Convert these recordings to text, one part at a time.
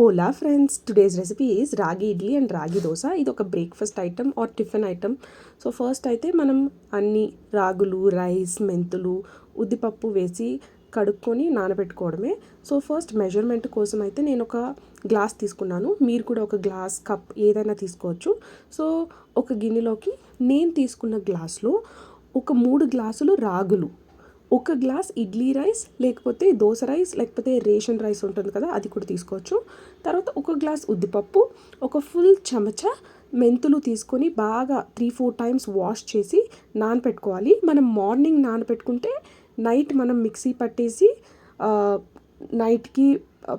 Hola friends, today's recipe is ragi idli and ragi dosa. ఇది ఒక breakfast item are tiffin item. So first అయితే మనం అన్ని రాగులు, రైస్, మెంతులు, ఉద్దిపప్పు వేసి కడుక్కొని నానబెట్టుకోవడమే. సో ఫస్ట్ మెజర్మెంట్ కోసం అయితే నేను ఒక గ్లాస్ తీసుకున్నాను. మీరు కూడా ఒక గ్లాస్, కప్ ఏదైనా తీసుకోవచ్చు. సో ఒక గిన్నెలోకి నేను తీసుకున్న గ్లాస్లో ఒక 3 గ్లాసులు రాగులు, ఒక గ్లాస్ ఇడ్లీ రైస్, లేకపోతే దోశ రైస్, లేకపోతే రేషన్ రైస్ ఉంటుంది కదా, అది కూడా తీసుకోవచ్చు. తర్వాత ఒక గ్లాస్ ఉద్దిపప్పు, ఒక ఫుల్ చెంచా మెంతులు తీసుకొని బాగా 3-4 టైమ్స్ వాష్ చేసి నానపెట్టుకోవాలి. మనం మార్నింగ్ నానపెట్టుకుంటే నైట్ మనం మిక్సీ పట్టేసి నైట్కి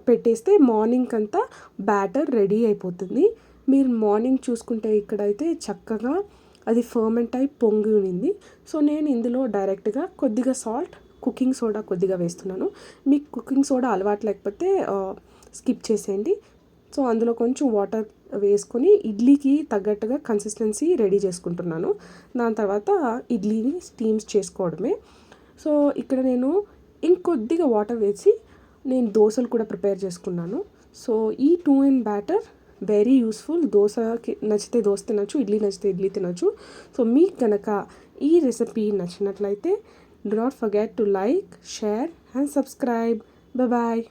పెట్టేస్తే మార్నింగ్ అంతా బ్యాటర్ రెడీ అయిపోతుంది. మీరు మార్నింగ్ చూసుకుంటే ఇక్కడైతే చక్కగా అది ఫర్మెంట్ అయి పొంగి ఉంది. సో నేను ఇందులో డైరెక్ట్గా కొద్దిగా సాల్ట్, కుకింగ్ సోడా కొద్దిగా వేస్తున్నాను. మీకు కుకింగ్ సోడా అలవాటు లేకపోతే స్కిప్ చేసేయండి. సో అందులో కొంచెం వాటర్ వేసుకొని ఇడ్లీకి తగ్గట్టుగా కన్సిస్టెన్సీ రెడీ చేసుకుంటున్నాను. దాని తర్వాత ఇడ్లీని స్టీమ్స్ చేసుకోవడమే. సో ఇక్కడ నేను ఇంకొద్దిగా వాటర్ వేసి నేను దోశలు కూడా ప్రిపేర్ చేసుకున్నాను. సో ఈ 2 in బ్యాటర్ వెరీ యూస్ఫుల్. దోశకి నచ్చితే దోశ తినచ్చు, ఇడ్లీ నచ్చితే ఇడ్లీ తినచ్చు. సో మీకు కనుక ఈ రెసిపీ నచ్చినట్లయితే do not forget to like, share and subscribe. Bye bye.